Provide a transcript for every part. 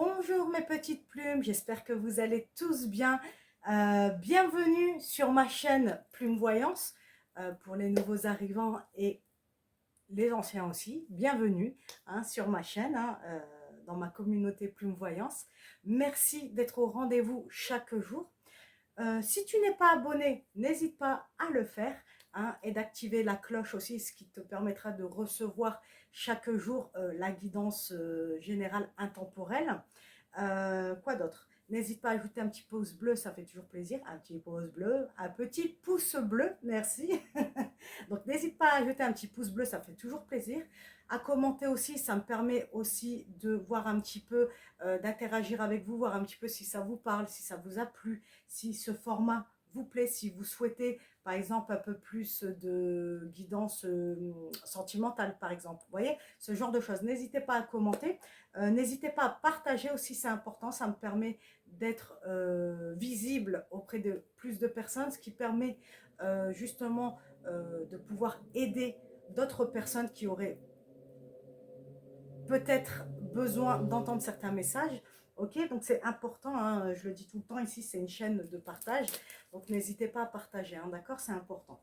Bonjour mes petites plumes, j'espère que vous allez tous bien. Bienvenue sur ma chaîne Plume Voyance pour les nouveaux arrivants et les anciens aussi. Bienvenue sur ma chaîne, dans ma communauté Plume Voyance. Merci d'être au rendez-vous chaque jour. Si tu n'es pas abonné, n'hésite pas à le faire et d'activer la cloche aussi, ce qui te permettra de recevoir chaque jour la guidance générale intemporelle. Quoi d'autre? N'hésite pas à ajouter un petit pouce bleu, ça fait toujours plaisir. Un petit pouce bleu, un petit pouce bleu, merci. Donc n'hésite pas à ajouter un petit pouce bleu, ça fait toujours plaisir. À commenter aussi, ça me permet aussi de voir un petit peu, d'interagir avec vous, voir un petit peu si ça vous parle, si ça vous a plu, si ce format vous plaît, si vous souhaitez par exemple un peu plus de guidance sentimentale par exemple. Vous voyez, ce genre de choses. N'hésitez pas à commenter. N'hésitez pas à partager aussi, c'est important, ça me permet d'être visible auprès de plus de personnes, ce qui permet justement de pouvoir aider d'autres personnes qui auraient peut-être besoin d'entendre certains messages. Ok, donc c'est important, je le dis tout le temps ici, c'est une chaîne de partage, donc n'hésitez pas à partager, d'accord, c'est important.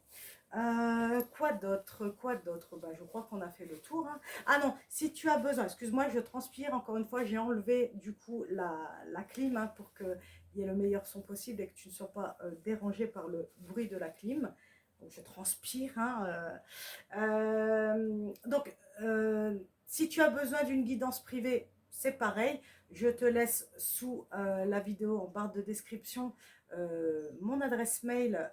Quoi d'autre? Bah, je crois qu'on a fait le tour. Ah non, si tu as besoin, excuse-moi, je transpire, encore une fois, j'ai enlevé du coup la clim pour qu'il y ait le meilleur son possible et que tu ne sois pas dérangé par le bruit de la clim. Donc je transpire. Donc, si tu as besoin d'une guidance privée, c'est pareil. Je te laisse sous la vidéo en barre de description mon adresse mail.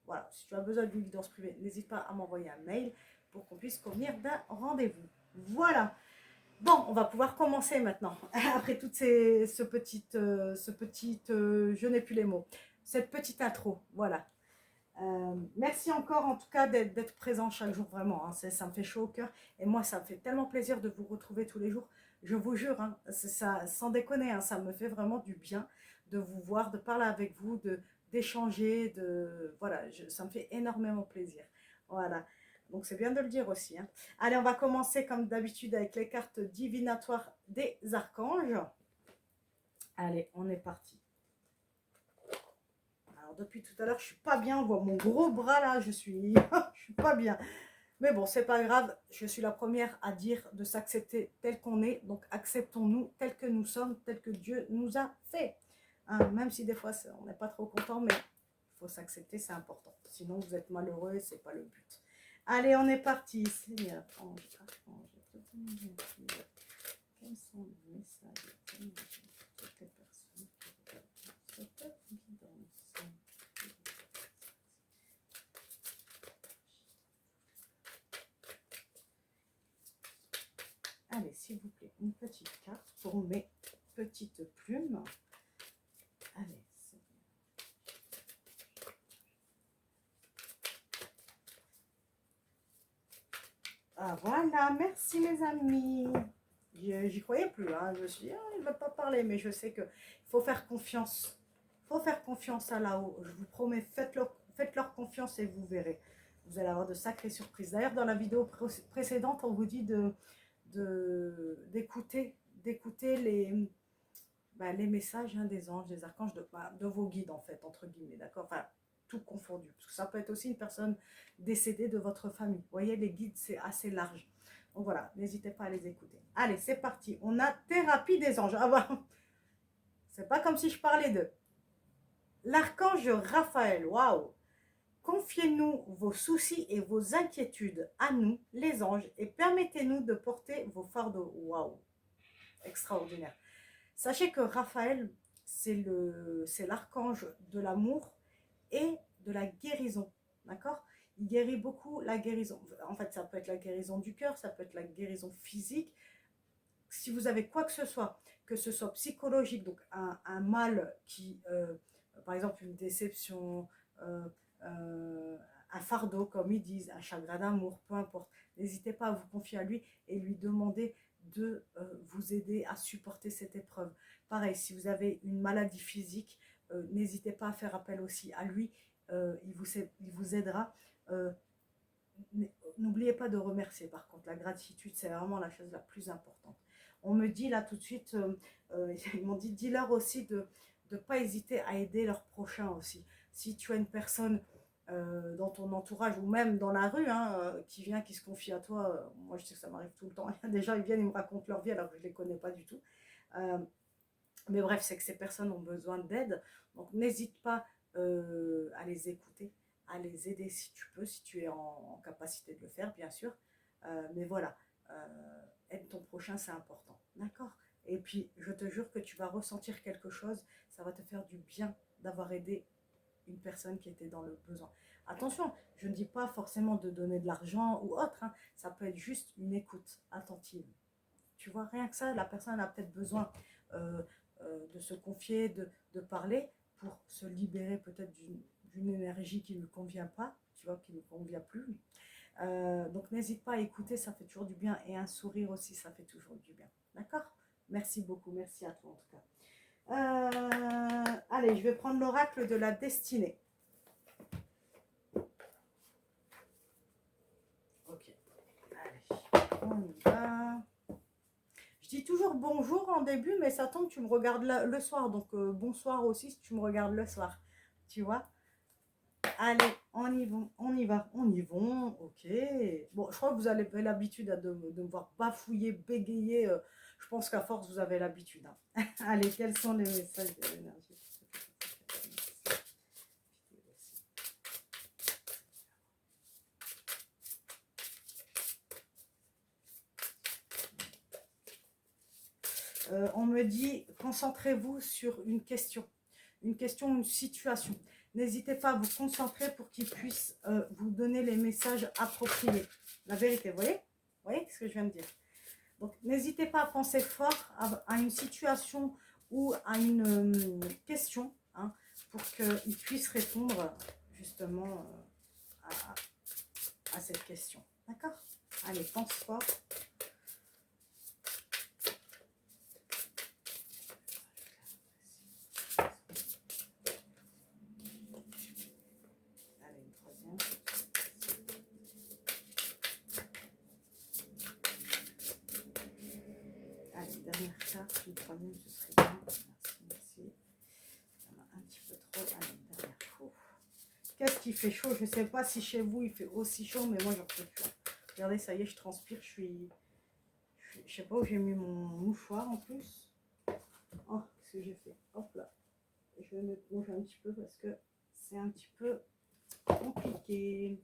Voilà, si tu as besoin d'une guidance privée, n'hésite pas à m'envoyer un mail pour qu'on puisse convenir d'un rendez-vous. Voilà. Bon, on va pouvoir commencer maintenant. Après toutes je n'ai plus les mots, cette petite intro. Voilà. Merci encore en tout cas d'être présent chaque jour, vraiment, ça me fait chaud au cœur et moi ça me fait tellement plaisir de vous retrouver tous les jours, je vous jure, ça, sans déconner, ça me fait vraiment du bien de vous voir, de parler avec vous, d'échanger, voilà, ça me fait énormément plaisir, voilà, donc c'est bien de le dire aussi. Allez, on va commencer comme d'habitude avec les cartes divinatoires des archanges. Allez, on est parti. Alors depuis tout à l'heure, je suis pas bien. On voit mon gros bras là, je suis pas bien. Mais bon, c'est pas grave. Je suis la première à dire de s'accepter tel qu'on est. Donc acceptons-nous tel que nous sommes, tel que Dieu nous a fait. Même si des fois on n'est pas trop content, mais il faut s'accepter, c'est important. Sinon vous êtes malheureux et c'est pas le but. Allez, on est parti. Seigneur, ange, archange, quels sont les messages de toutes les personnes cette guidance? Allez, s'il vous plaît, une petite carte pour mes petites plumes. Allez, c'est bien. Ah voilà, merci mes amis. J'y croyais plus, je me suis dit, il ne va pas parler, mais je sais qu'il faut faire confiance. Il faut faire confiance à là-haut. Je vous promets, faites-leur confiance et vous verrez. Vous allez avoir de sacrées surprises. D'ailleurs, dans la vidéo précédente, on vous dit d'écouter les messages des anges, des archanges, de vos guides en fait, entre guillemets, d'accord, enfin, tout confondu, parce que ça peut être aussi une personne décédée de votre famille. Vous voyez, les guides, c'est assez large. Donc voilà, n'hésitez pas à les écouter. Allez, c'est parti. On a thérapie des anges. Ah bah, c'est pas comme si je parlais d'eux. L'archange Raphaël, waouh. Confiez-nous vos soucis et vos inquiétudes à nous, les anges, et permettez-nous de porter vos fardeaux. Waouh, extraordinaire. Sachez que Raphaël, c'est l'archange de l'amour et de la guérison, d'accord? Il guérit beaucoup la guérison. En fait, ça peut être la guérison du cœur, ça peut être la guérison physique. Si vous avez quoi que ce soit psychologique, donc un mal qui, par exemple, une déception, euh, un fardeau, comme ils disent, un chagrin d'amour, peu importe, n'hésitez pas à vous confier à lui et lui demander de vous aider à supporter cette épreuve. Pareil, si vous avez une maladie physique, n'hésitez pas à faire appel aussi à lui, il vous aidera. N'oubliez pas de remercier, par contre, la gratitude, c'est vraiment la chose la plus importante. On me dit là tout de suite, ils m'ont dit, dis-leur aussi de ne pas hésiter à aider leurs prochains aussi. Si tu as une personne dans ton entourage ou même dans la rue hein, qui vient, qui se confie à toi, moi je sais que ça m'arrive tout le temps. Il y a des gens, ils viennent, ils me racontent leur vie alors que je ne les connais pas du tout. Euh, mais bref, c'est que ces personnes ont besoin d'aide. Donc n'hésite pas à les écouter, à les aider si tu peux, si tu es en capacité de le faire, bien sûr. Mais voilà, aide ton prochain, c'est important. D'accord? Et puis, je te jure que tu vas ressentir quelque chose, ça va te faire du bien d'avoir aidé une personne qui était dans le besoin. Attention, je ne dis pas forcément de donner de l'argent ou autre, hein. Ça peut être juste une écoute attentive. Tu vois, rien que ça, la personne a peut-être besoin euh, de se confier, de parler pour se libérer peut-être d'une énergie qui ne lui convient pas, tu vois, qui ne lui convient plus. Donc n'hésite pas à écouter, ça fait toujours du bien. Et un sourire aussi, ça fait toujours du bien. D'accord? Merci beaucoup, merci à toi en tout cas. Allez, je vais prendre l'oracle de la destinée. Ok, allez, on y va. Je dis toujours bonjour en début, mais ça tombe, tu me regardes le soir. Donc bonsoir aussi si tu me regardes le soir. Tu vois? Allez, on y va, on y va, on y va. Ok. Bon, je crois que vous avez l'habitude de me voir bafouiller, bégayer. Je pense qu'à force, vous avez l'habitude. Hein. Allez, quels sont les messages de l'énergie? On me dit, concentrez-vous sur une question, une situation. N'hésitez pas à vous concentrer pour qu'il puisse vous donner les messages appropriés. La vérité, vous voyez ce que je viens de dire? Donc, n'hésitez pas à penser fort à une situation ou à une question hein, pour qu'il puisse répondre justement à cette question. D'accord? Allez, pense fort. Dernière carte, une troisième, ce serait bien. Merci. Il y en a un petit peu trop. Allez, dernière. Qu'est-ce qui fait chaud? Je ne sais pas si chez vous il fait aussi chaud, mais moi j'en peux plus. Regardez, ça y est, je transpire. Je ne sais pas où j'ai mis mon mouchoir en plus. Oh, qu'est-ce que j'ai fait? Hop là. Je vais me plonger un petit peu parce que c'est un petit peu compliqué.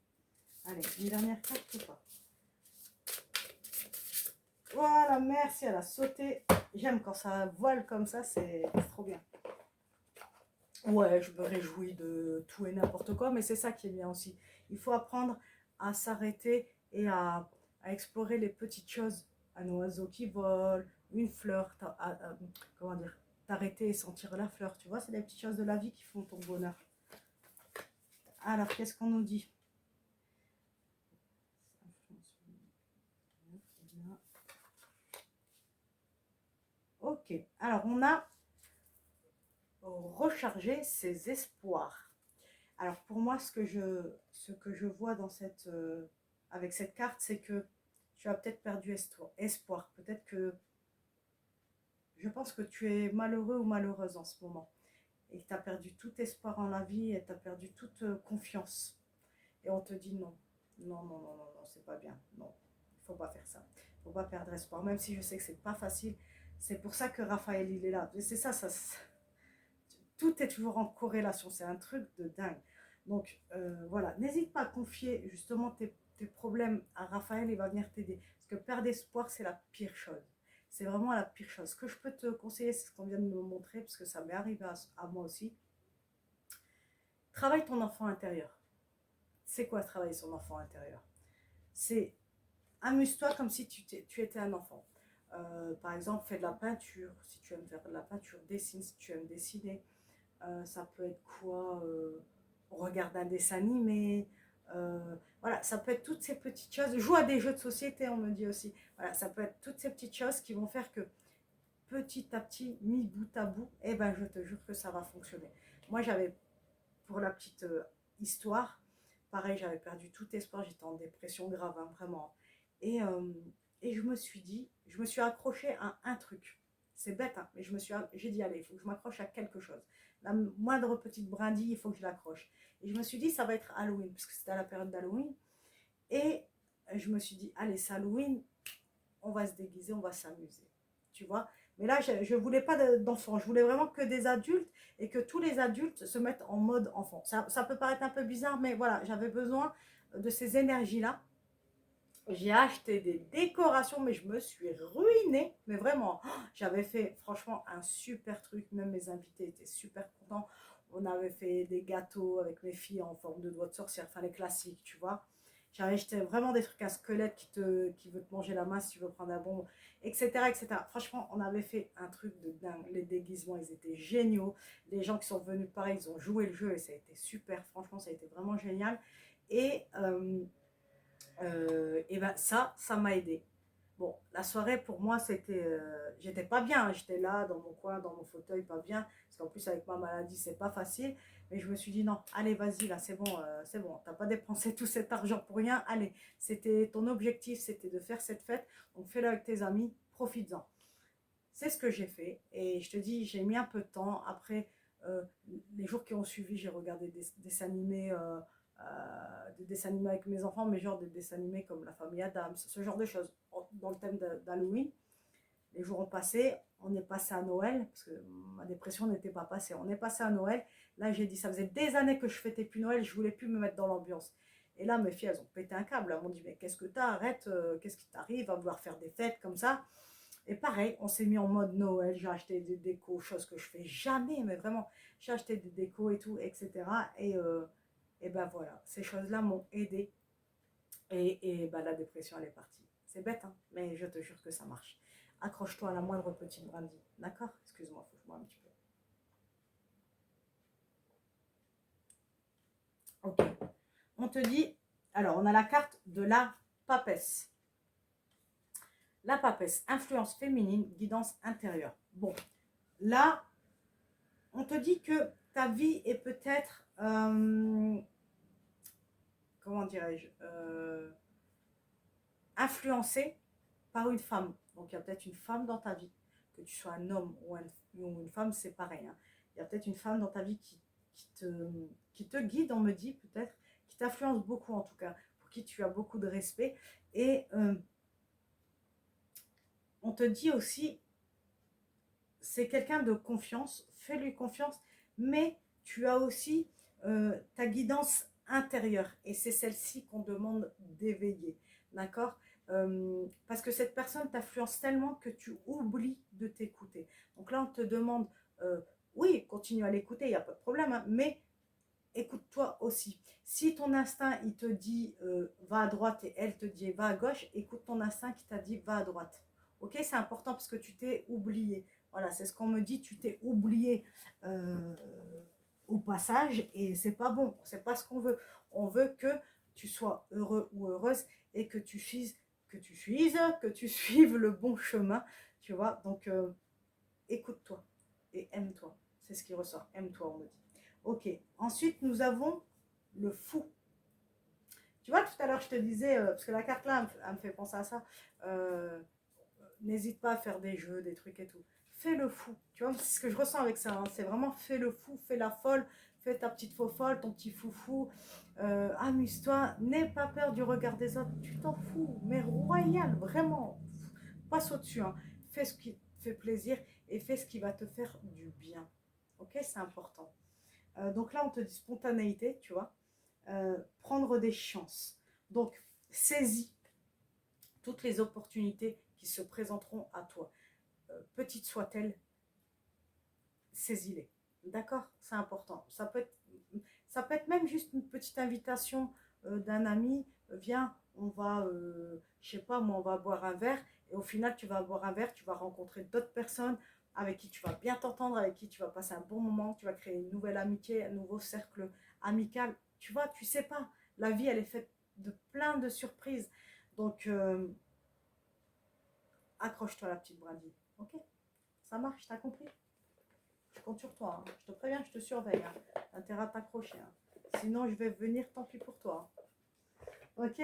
Allez, une dernière carte ou pas? Voilà, merci, elle a sauté. J'aime quand ça vole comme ça, c'est trop bien. Ouais, je me réjouis de tout et n'importe quoi, mais c'est ça qui est bien aussi. Il faut apprendre à s'arrêter et à explorer les petites choses. Un oiseau qui vole, une fleur, comment dire, t'arrêter et sentir la fleur. Tu vois, c'est les petites choses de la vie qui font ton bonheur. Alors, qu'est-ce qu'on nous dit? Ok, alors on a recharger ses espoirs. Alors pour moi, ce que je vois dans avec cette carte, c'est que tu as peut-être perdu espoir. Peut-être que je pense que tu es malheureux ou malheureuse en ce moment et que tu as perdu tout espoir en la vie et tu as perdu toute confiance. Et on te dit non, non, non, non, non, non, c'est pas bien. Non, il faut pas faire ça. Il faut pas perdre espoir, même si je sais que c'est pas facile. C'est pour ça que Raphaël, il est là. C'est ça, tout est toujours en corrélation. C'est un truc de dingue. Donc voilà, n'hésite pas à confier justement tes problèmes à Raphaël, il va venir t'aider. Parce que perdre espoir, c'est la pire chose. C'est vraiment la pire chose. Ce que je peux te conseiller, c'est ce qu'on vient de me montrer, parce que ça m'est arrivé à moi aussi. Travaille ton enfant intérieur. C'est quoi travailler son enfant intérieur? C'est amuse-toi comme si tu étais un enfant. Par exemple, fais de la peinture, si tu aimes faire de la peinture, dessine si tu aimes dessiner. Ça peut être quoi? On regarde un dessin animé. Voilà, ça peut être toutes ces petites choses. Joue à des jeux de société, on me dit aussi. Voilà, ça peut être toutes ces petites choses qui vont faire que petit à petit, mis bout à bout, eh ben, je te jure que ça va fonctionner. Moi, j'avais, pour la petite histoire, pareil, j'avais perdu tout espoir. J'étais en dépression grave, hein, vraiment. Et Et je me suis dit, je me suis accrochée à un truc. C'est bête, hein, mais j'ai dit, allez, il faut que je m'accroche à quelque chose. La moindre petite brindille, il faut que je l'accroche. Et je me suis dit, ça va être Halloween, parce que c'était à la période d'Halloween. Et je me suis dit, allez, c'est Halloween, on va se déguiser, on va s'amuser. Tu vois. Mais là, je ne voulais pas d'enfants, je voulais vraiment que des adultes et que tous les adultes se mettent en mode enfant. Ça peut paraître un peu bizarre, mais voilà, j'avais besoin de ces énergies-là. J'ai acheté des décorations, mais je me suis ruinée. Mais vraiment, j'avais fait franchement un super truc. Même mes invités étaient super contents. On avait fait des gâteaux avec mes filles en forme de doigts de sorcière, enfin les classiques, tu vois. J'avais acheté vraiment des trucs, un squelette qui veut te manger la main si tu veux prendre un bon, etc., etc. Franchement, on avait fait un truc de dingue. Les déguisements, ils étaient géniaux. Les gens qui sont venus pareil, ils ont joué le jeu et ça a été super. Franchement, ça a été vraiment génial. Et et ben ça m'a aidé. Bon, la soirée pour moi, j'étais pas bien, hein. J'étais là dans mon coin, dans mon fauteuil, pas bien, parce qu'en plus avec ma maladie, c'est pas facile. Mais je me suis dit non, allez, vas-y, là, c'est bon, t'as pas dépensé tout cet argent pour rien. Allez, c'était ton objectif, c'était de faire cette fête, donc fais-le avec tes amis, profites-en. C'est ce que j'ai fait, et je te dis, j'ai mis un peu de temps. Après, les jours qui ont suivi, j'ai regardé des dessins animés. Des dessins animés avec mes enfants, mais genre des dessins animés comme La Famille Adams, ce genre de choses, dans le thème d'Halloween. Les jours ont passé, on est passé à Noël, parce que ma dépression n'était pas passée, on est passé à Noël. Là, j'ai dit, ça faisait des années que je fêtais plus Noël, je voulais plus me mettre dans l'ambiance. Et là, mes filles, elles ont pété un câble. Elles m'ont dit, mais qu'est-ce que t'as, arrête, qu'est-ce qui t'arrive à vouloir faire des fêtes comme ça. Et pareil, on s'est mis en mode Noël, j'ai acheté des décos, chose que je fais jamais, mais vraiment, j'ai acheté des décos et tout, etc. Et ben voilà, ces choses-là m'ont aidé. Et ben la dépression, elle est partie. C'est bête, hein, mais je te jure que ça marche. Accroche-toi à la moindre petite brindille. D'accord? Excuse-moi, faut que je bois un petit peu. Ok. On te dit, alors on a la carte de la papesse. La papesse, influence féminine, guidance intérieure. Bon, là, on te dit que ta vie est peut-être, comment dirais-je, influencée par une femme. Donc il y a peut-être une femme dans ta vie, que tu sois un homme ou une femme, c'est pareil, hein. Il y a peut-être une femme dans ta vie qui te guide, on me dit peut-être, qui t'influence beaucoup en tout cas, pour qui tu as beaucoup de respect. Et on te dit aussi, c'est quelqu'un de confiance, fais-lui confiance, mais tu as aussi ta guidance intérieure, et c'est celle-ci qu'on demande d'éveiller, d'accord? Parce que cette personne t'influence tellement que tu oublies de t'écouter. Donc là, on te demande, oui, continue à l'écouter, il n'y a pas de problème, hein, mais écoute-toi aussi. Si ton instinct, il te dit va à droite et elle te dit va à gauche, écoute ton instinct qui t'a dit va à droite. Ok, c'est important parce que tu t'es oublié. Voilà, c'est ce qu'on me dit, tu t'es oublié euh, au passage et c'est pas bon, c'est pas ce qu'on veut. On veut que tu sois heureux ou heureuse et que tu suives le bon chemin, tu vois. Donc, écoute-toi et aime-toi. C'est ce qui ressort. Aime-toi, on me dit. Ok. Ensuite, nous avons le fou. Tu vois, tout à l'heure, je te disais, parce que la carte là, elle me fait penser à ça. euh, N'hésite pas à faire des jeux, des trucs et tout. Fais le fou. Tu vois, c'est ce que je ressens avec ça, hein. C'est vraiment fais le fou, fais la folle, fais ta petite faux folle, ton petit foufou. Amuse-toi. N'aie pas peur du regard des autres. Tu t'en fous. Mais royal, vraiment. Passe au-dessus, hein. Fais ce qui te fait plaisir et fais ce qui va te faire du bien. Ok, c'est important. Donc là, on te dit spontanéité, tu vois. Prendre des chances. Donc, saisis toutes les opportunités qui se présenteront à toi. Petites soient-elles, saisis-les. D'accord? C'est important. Ça peut être même juste une petite invitation d'un ami. Viens, on va, je sais pas, moi, on va boire un verre. Et au final, tu vas boire un verre, tu vas rencontrer d'autres personnes avec qui tu vas bien t'entendre, avec qui tu vas passer un bon moment, tu vas créer une nouvelle amitié, un nouveau cercle amical. Tu vois, tu sais pas. La vie, elle est faite de plein de surprises. Donc, accroche-toi à la petite brindille. Ok? Ça marche, t'as compris? Je compte sur toi, hein. Je te préviens, je te surveille, hein. T'as intérêt à t'accrocher, hein. Sinon, je vais venir, tant pis pour toi, hein. Ok?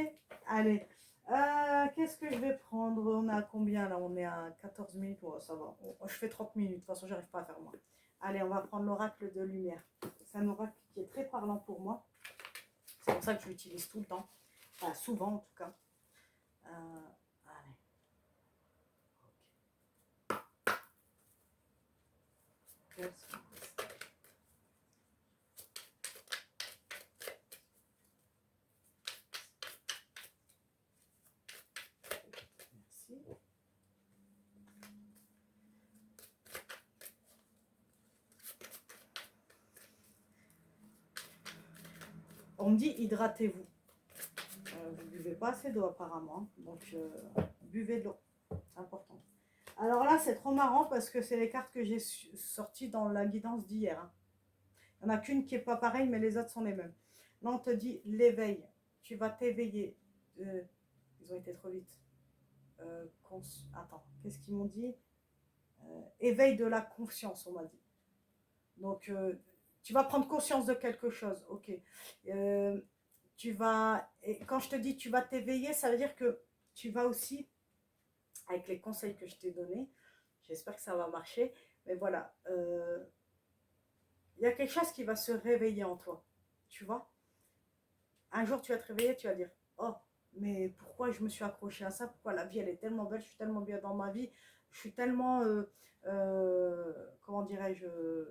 Allez. Qu'est-ce que je vais prendre? On est à combien là? On est à 14 minutes. Oh, ça va. Je fais 30 minutes. De toute façon, j'arrive pas à faire moins. Allez, on va prendre l'oracle de lumière. C'est un oracle qui est très parlant pour moi. C'est pour ça que je l'utilise tout le temps. Enfin, souvent en tout cas. Allez. Okay. Merci. On me dit hydratez-vous. Vous buvez pas assez d'eau apparemment. Donc buvez de l'eau. C'est important. Alors là, c'est trop marrant parce que c'est les cartes que j'ai sorties dans la guidance d'hier. Hein. Il n'y en a qu'une qui n'est pas pareille, mais les autres sont les mêmes. Là, on te dit l'éveil. Tu vas t'éveiller. Ils ont été trop vite. Attends, qu'est-ce qu'ils m'ont dit? Éveil de la conscience, on m'a dit. Donc, tu vas prendre conscience de quelque chose. Ok. Et quand je te dis tu vas t'éveiller, ça veut dire que tu vas aussi, avec les conseils que je t'ai donnés, j'espère que ça va marcher, mais voilà, il y a quelque chose qui va se réveiller en toi, tu vois. Un jour, tu vas te réveiller, tu vas dire, oh, mais pourquoi je me suis accrochée à ça? Pourquoi la vie, elle est tellement belle, je suis tellement bien dans ma vie, je suis tellement, comment dirais-je,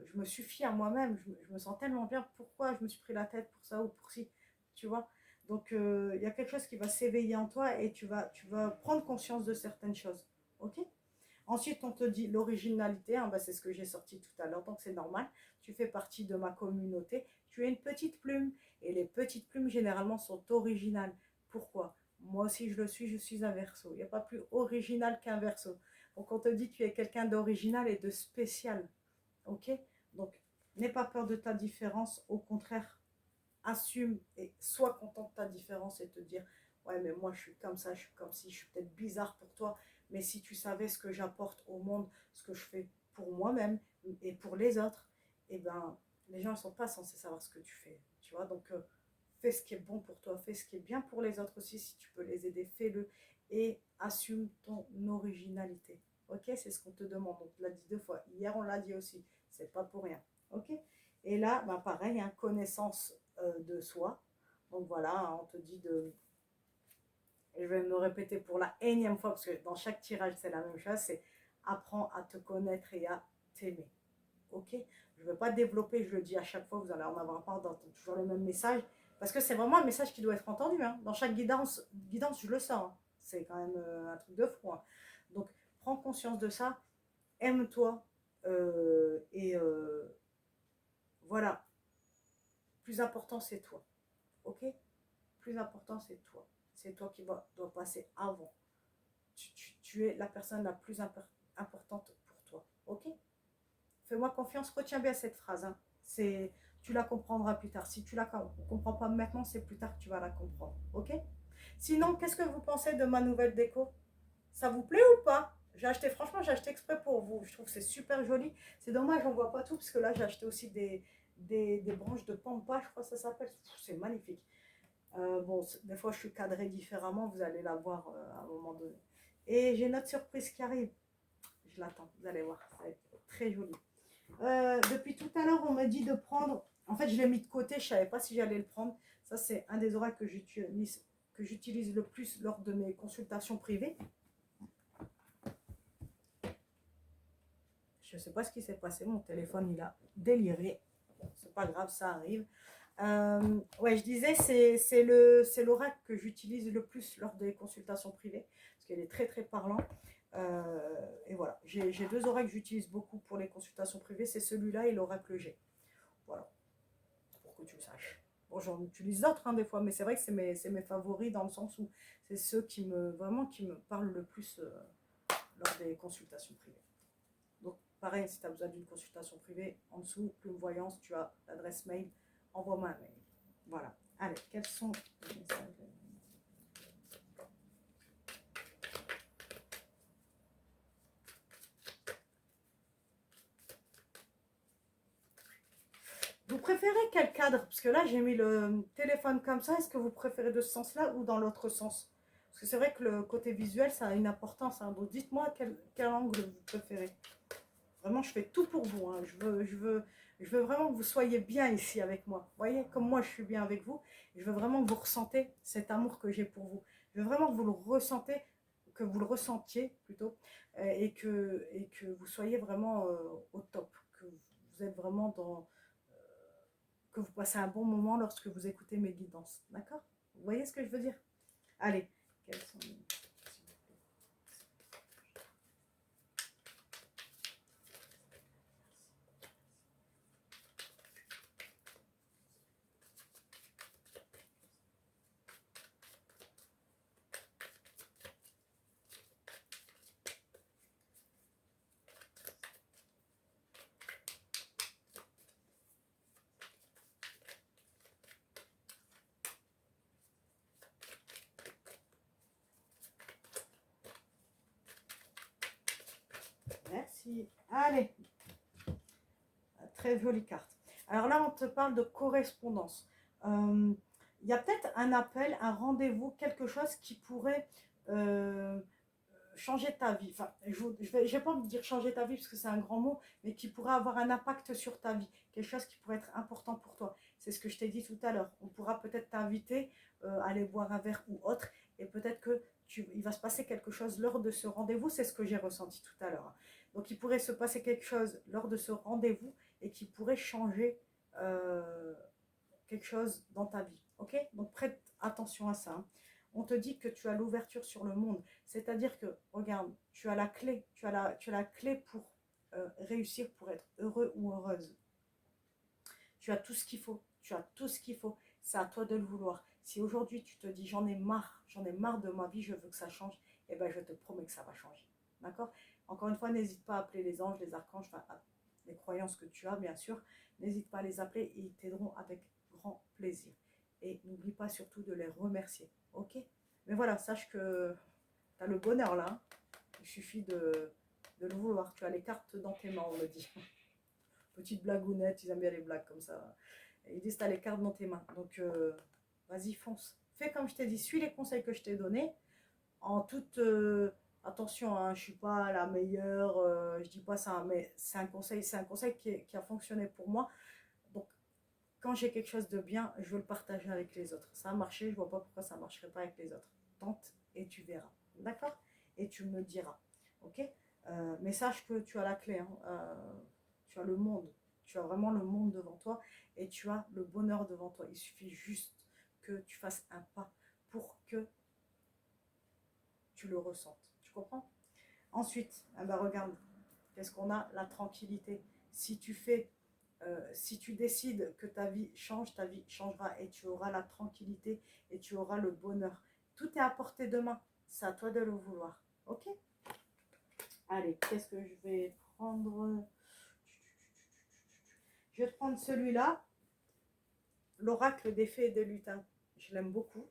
je me suffis à moi-même, je me sens tellement bien, pourquoi je me suis pris la tête pour ça ou pour ci, tu vois. Donc, il y a quelque chose qui va s'éveiller en toi et tu vas prendre conscience de certaines choses, ok? Ensuite, on te dit l'originalité, hein, bah, c'est ce que j'ai sorti tout à l'heure, donc c'est normal. Tu fais partie de ma communauté. Tu es une petite plume. Et les petites plumes, généralement, sont originales. Pourquoi? Moi aussi, je suis un verso. Il n'y a pas plus original qu'un verso. Donc, on te dit que tu es quelqu'un d'original et de spécial. Ok? Donc, n'aie pas peur de ta différence. Au contraire, assume et sois content de ta différence et te dire ouais mais moi je suis comme ça, je suis comme si, je suis peut-être bizarre pour toi, mais si tu savais ce que j'apporte au monde, ce que je fais pour moi-même et pour les autres, et ben les gens ne sont pas censés savoir ce que tu fais, tu vois. Donc fais ce qui est bon pour toi, fais ce qui est bien pour les autres aussi, si tu peux les aider, fais-le et assume ton originalité. Ok, c'est ce qu'on te demande. On te l'a dit 2 fois. Hier, on l'a dit aussi. C'est pas pour rien. Ok. Et là, bah, pareil, hein, connaissance de soi. Donc voilà, hein, on te dit de. Et je vais me répéter pour la énième fois, parce que dans chaque tirage, c'est la même chose, c'est apprends à te connaître et à t'aimer. Ok. Je ne veux pas développer, je le dis à chaque fois, vous allez en avoir part dans toujours le même message, parce que c'est vraiment un message qui doit être entendu. Hein. Dans chaque guidance, je le sens. Hein. C'est quand même un truc de fou. Hein. Donc, prends conscience de ça, aime-toi, et voilà. Plus important, c'est toi. Ok. Plus important, c'est toi. C'est toi qui dois passer avant. Tu es la personne la plus importante pour toi. Ok. Fais-moi confiance, retiens bien cette phrase. Hein. Tu la comprendras plus tard. Si tu la comprends pas maintenant, c'est plus tard que tu vas la comprendre. Ok. Sinon, qu'est-ce que vous pensez de ma nouvelle déco? Ça vous plaît ou pas? Franchement, j'ai acheté exprès pour vous. Je trouve que c'est super joli. C'est dommage, on voit pas tout, parce que là, j'ai acheté aussi des branches de pampa, je crois que ça s'appelle. C'est magnifique. Bon, des fois, je suis cadrée différemment, vous allez la voir à un moment donné. Et j'ai une autre surprise qui arrive. Je l'attends, vous allez voir, ça va être très joli. Depuis tout à l'heure, on m'a dit de prendre. En fait, je l'ai mis de côté, je ne savais pas si j'allais le prendre. Ça, c'est un des oracles que j'utilise le plus lors de mes consultations privées. Je ne sais pas ce qui s'est passé, mon téléphone, il a déliré. C'est pas grave, ça arrive. Ouais, je disais, c'est l'oracle que j'utilise le plus lors des consultations privées, parce qu'elle est très très parlant. Et voilà, j'ai 2 oracles que j'utilise beaucoup pour les consultations privées, c'est celui-là et l'oracle G. Voilà, pour que tu le saches. Bon, j'en utilise d'autres hein, des fois, mais c'est vrai que c'est mes favoris dans le sens où c'est ceux qui me parlent le plus lors des consultations privées. Donc, pareil, si tu as besoin d'une consultation privée, en dessous, Plume Voyance, tu as l'adresse mail, envoie-moi un mail. Voilà. Allez, quels sont les messages? Vous préférez quel cadre? Parce que là, j'ai mis le téléphone comme ça. Est-ce que vous préférez de ce sens-là ou dans l'autre sens? Parce que c'est vrai que le côté visuel, ça a une importance. Hein. Donc dites-moi quel angle vous préférez. Vraiment, je fais tout pour vous. Hein. Je veux vraiment que vous soyez bien ici avec moi. Vous voyez, comme moi, je suis bien avec vous. Je veux vraiment que vous ressentez cet amour que j'ai pour vous. Je veux vraiment que vous le ressentez, que vous le ressentiez plutôt, et que vous soyez vraiment au top. Que vous êtes vraiment dans... que vous passez un bon moment lorsque vous écoutez mes guidances. D'accord? Vous voyez ce que je veux dire? Allez. Quels sont les... Merci. Allez. Très jolie carte. Alors là, on te parle de correspondance. Il y a peut-être un appel, un rendez-vous, quelque chose qui pourrait changer ta vie. Enfin, je vais pas me dire changer ta vie parce que c'est un grand mot, mais qui pourrait avoir un impact sur ta vie. Quelque chose qui pourrait être important pour toi. C'est ce que je t'ai dit tout à l'heure. On pourra peut-être t'inviter à aller boire un verre ou autre, et peut-être que il va se passer quelque chose lors de ce rendez-vous. C'est ce que j'ai ressenti tout à l'heure. Donc, il pourrait se passer quelque chose lors de ce rendez-vous et qui pourrait changer quelque chose dans ta vie. Ok? Donc prête attention à ça. Hein. On te dit que tu as l'ouverture sur le monde. C'est-à-dire que, regarde, tu as la clé. Tu as la clé pour réussir, pour être heureux ou heureuse. Tu as tout ce qu'il faut. Tu as tout ce qu'il faut. C'est à toi de le vouloir. Si aujourd'hui tu te dis j'en ai marre de ma vie, je veux que ça change, eh bien je te promets que ça va changer. D'accord? Encore une fois, n'hésite pas à appeler les anges, les archanges, enfin, les croyances que tu as, bien sûr. N'hésite pas à les appeler et ils t'aideront avec grand plaisir. Et n'oublie pas surtout de les remercier. Ok? Mais voilà, sache que tu as le bonheur là. Hein. Il suffit de le vouloir. Tu as les cartes dans tes mains, on me dit. Petite blagounette, ils aiment bien les blagues comme ça. Et ils disent tu as les cartes dans tes mains. Donc, vas-y, fonce. Fais comme je t'ai dit, suis les conseils que je t'ai donnés. En toute attention, hein, je ne suis pas la meilleure, je dis pas ça, mais c'est un conseil qui a fonctionné pour moi. Donc, quand j'ai quelque chose de bien, je veux le partager avec les autres. Ça a marché, je ne vois pas pourquoi ça ne marcherait pas avec les autres. Tente et tu verras. D'accord? Et tu me diras. Ok? Mais sache que tu as la clé. Hein, tu as le monde. Tu as vraiment le monde devant toi et tu as le bonheur devant toi. Il suffit juste que tu fasses un pas pour que tu le ressentes. Tu comprends? Ensuite, eh ben regarde, qu'est-ce qu'on a? La tranquillité. Si tu décides que ta vie change, ta vie changera et tu auras la tranquillité et tu auras le bonheur. Tout est à portée de main. C'est à toi de le vouloir. Ok? Allez, qu'est-ce que je vais prendre? Je vais te prendre celui-là, l'oracle des fées et des lutins. Je l'aime beaucoup.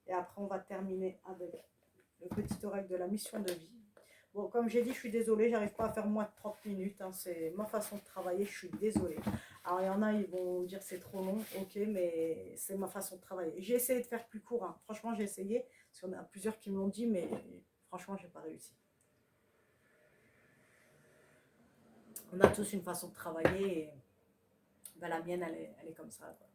Et après, on va terminer avec le petit oracle de la mission de vie. Bon, comme j'ai dit, je suis désolée, j'arrive pas à faire moins de 30 minutes. Hein, c'est ma façon de travailler, je suis désolée. Alors, il y en a, ils vont dire c'est trop long, ok, mais c'est ma façon de travailler. J'ai essayé de faire plus court, hein. Franchement, j'ai essayé, parce qu'il y en a plusieurs qui me l'ont dit, mais franchement, j'ai pas réussi. On a tous une façon de travailler, et ben, la mienne, elle est comme ça. Quoi.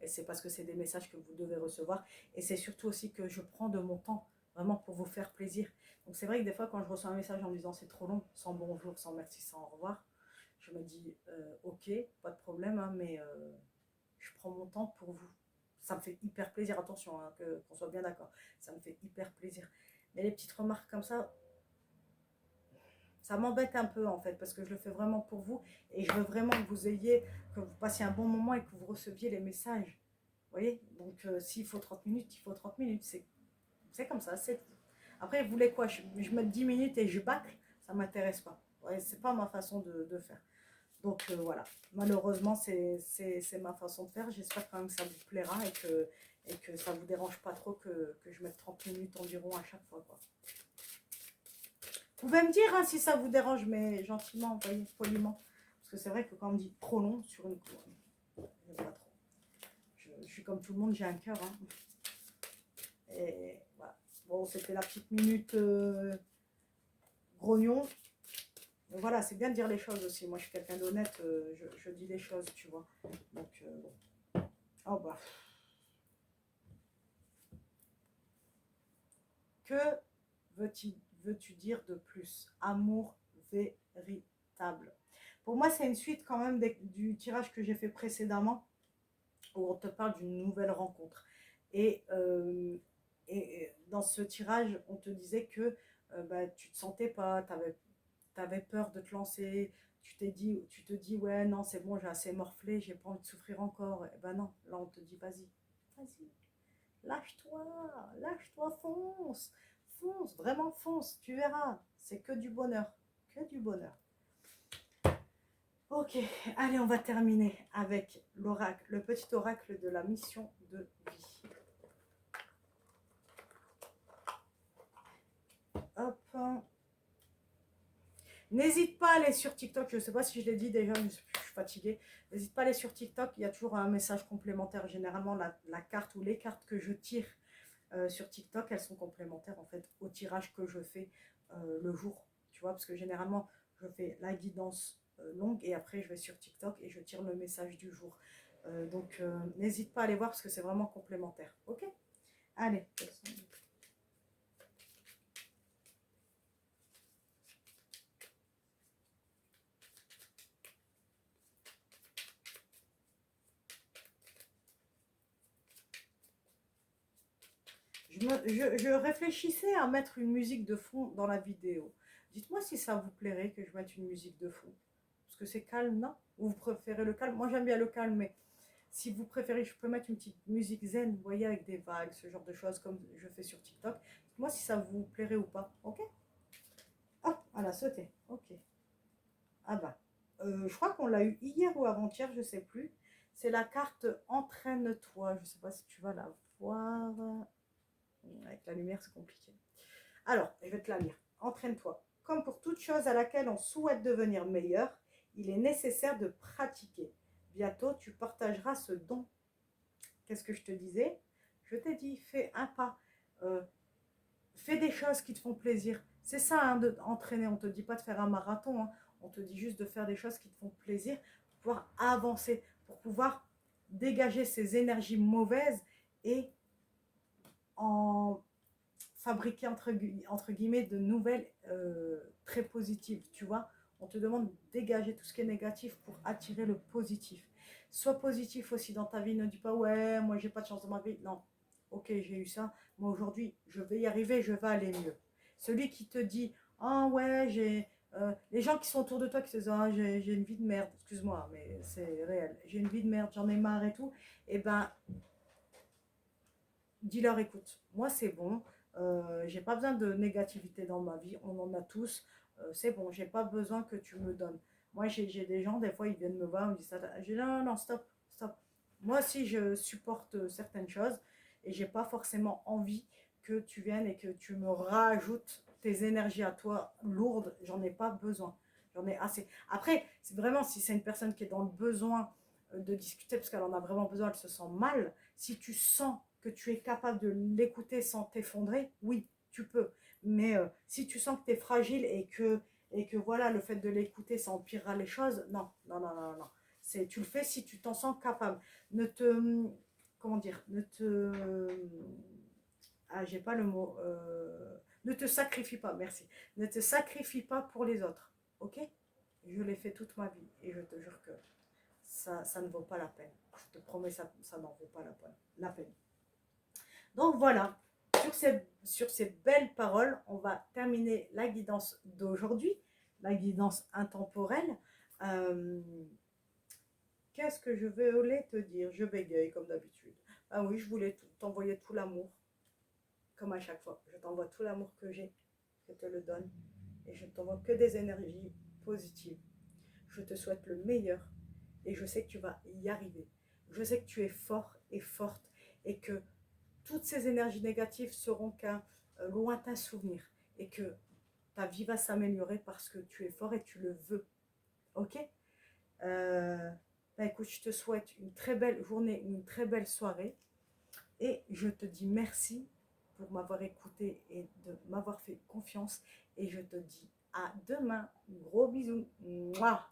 Et c'est parce que c'est des messages que vous devez recevoir. Et c'est surtout aussi que je prends de mon temps, vraiment pour vous faire plaisir. Donc c'est vrai que des fois, quand je reçois un message en me disant c'est trop long, sans bonjour, sans merci, sans au revoir, je me dis ok, pas de problème, hein, mais je prends mon temps pour vous. Ça me fait hyper plaisir, attention, hein, qu'on soit bien d'accord. Ça me fait hyper plaisir. Mais les petites remarques comme ça m'embête un peu en fait, parce que je le fais vraiment pour vous. Et je veux vraiment que vous ayez, que vous passiez un bon moment et que vous receviez les messages. Vous voyez? Donc s'il faut 30 minutes, il faut 30 minutes. C'est comme ça, c'est tout. Après, vous voulez quoi? Je mets 10 minutes et je bâcle? Ça ne m'intéresse pas. Ouais, c'est pas ma façon de faire. Donc voilà, malheureusement, c'est ma façon de faire. J'espère quand même que ça vous plaira et que ça ne vous dérange pas trop que je mette 30 minutes environ à chaque fois. Quoi. Vous pouvez me dire hein, si ça vous dérange, mais gentiment, vous voyez, poliment. Parce que c'est vrai que quand on me dit trop long sur une cour, pas trop. Je suis comme tout le monde, j'ai un cœur. Hein. Et voilà. Bon, c'était la petite minute grognon. Mais voilà, c'est bien de dire les choses aussi. Moi, je suis quelqu'un d'honnête, je dis les choses, tu vois. Donc, bon. Oh bah. Que veux-tu dire de plus? Amour véritable. Pour moi, c'est une suite quand même du tirage que j'ai fait précédemment, où on te parle d'une nouvelle rencontre. Et, dans ce tirage, on te disait que bah, tu te sentais pas, tu avais peur de te lancer, tu te dis, ouais, non, c'est bon, j'ai assez morflé, j'ai pas envie de souffrir encore. Et ben non, là, on te dit, vas-y, vas-y, lâche-toi, fonce, fonce, vraiment fonce, tu verras, c'est que du bonheur. Ok, allez, on va terminer avec l'oracle, le petit oracle de la mission de vie. Hop. N'hésite pas à aller sur TikTok, je ne sais pas si je l'ai dit déjà, je suis fatiguée. N'hésite pas à aller sur TikTok, il y a toujours un message complémentaire. Généralement, la carte ou les cartes que je tire sur TikTok, elles sont complémentaires en fait au tirage que je fais le jour. Tu vois, parce que généralement, je fais la guidance longue et après, je vais sur TikTok et je tire le message du jour. Donc, n'hésite pas à aller voir parce que c'est vraiment complémentaire. Ok? Allez. Je réfléchissais à mettre une musique de fond dans la vidéo. Dites-moi si ça vous plairait que je mette une musique de fond. Parce que c'est calme, non? Ou vous préférez le calme? Moi, j'aime bien le calme, mais si vous préférez, je peux mettre une petite musique zen, vous voyez, avec des vagues, ce genre de choses, comme je fais sur TikTok. Dites-moi si ça vous plairait ou pas, ok? Ah, elle a sauté, ok. Ah bah, je crois qu'on l'a eu hier ou avant-hier, je sais plus. C'est la carte Entraîne-toi. Je sais pas si tu vas la voir. Avec la lumière, c'est compliqué. Alors, je vais te la lire. Entraîne-toi. Comme pour toute chose à laquelle on souhaite devenir meilleur, il est nécessaire de pratiquer. Bientôt, tu partageras ce don. Qu'est-ce que je te disais? Je t'ai dit, fais un pas. Euh, Fais des choses qui te font plaisir. C'est ça, hein, d'entraîner. On ne te dit pas de faire un marathon. Hein. On te dit juste de faire des choses qui te font plaisir pour pouvoir avancer, pour pouvoir dégager ces énergies mauvaises et en fabriquer entre guillemets de nouvelles très positives, tu vois. On te demande de dégager tout ce qui est négatif pour attirer le positif. Sois positif aussi dans ta vie, ne dis pas ouais, moi j'ai pas de chance dans ma vie. Non, ok, j'ai eu ça, moi aujourd'hui je vais y arriver, je vais aller mieux. Celui qui te dit ah ouais, j'ai les gens qui sont autour de toi qui te disent ah, j'ai une vie de merde, excuse-moi, mais c'est réel, j'ai une vie de merde, j'en ai marre et tout, et ben dis-leur écoute, moi c'est bon, j'ai pas besoin de négativité dans ma vie, on en a tous, c'est bon, j'ai pas besoin que tu me donnes. Moi j'ai des gens, des fois ils viennent me voir, ils me disent ça, j'ai dit non, non, non, stop, stop. Moi aussi je supporte certaines choses et j'ai pas forcément envie que tu viennes et que tu me rajoutes tes énergies à toi lourdes, j'en ai pas besoin, j'en ai assez. Après, c'est vraiment si c'est une personne qui est dans le besoin de discuter parce qu'elle en a vraiment besoin, elle se sent mal, si tu sens que tu es capable de l'écouter sans t'effondrer, oui, tu peux. Mais si tu sens que tu es fragile et que voilà, le fait de l'écouter, ça empirera les choses, non, non, non, non, non. Tu le fais si tu t'en sens capable. Ne te, comment dire, ne te, ah, j'ai pas le mot, ne te sacrifie pas, merci. Ne te sacrifie pas pour les autres, ok? Je l'ai fait toute ma vie et je te jure que ça ne vaut pas la peine. Je te promets, ça n'en vaut pas la peine. Donc voilà, sur ces belles paroles, on va terminer la guidance d'aujourd'hui, la guidance intemporelle. Euh, Qu'est-ce que je voulais te dire? Je bégaye comme d'habitude. Ah oui, je voulais t'envoyer tout l'amour, comme à chaque fois. Je t'envoie tout l'amour que j'ai, je te le donne. Et je ne t'envoie que des énergies positives. Je te souhaite le meilleur et je sais que tu vas y arriver. Je sais que tu es fort et forte et que toutes ces énergies négatives seront qu'un lointain souvenir et que ta vie va s'améliorer parce que tu es fort et tu le veux. Ok? Bah écoute, je te souhaite une très belle journée, une très belle soirée et je te dis merci pour m'avoir écouté et de m'avoir fait confiance. Et je te dis à demain. Gros bisous. Mouah.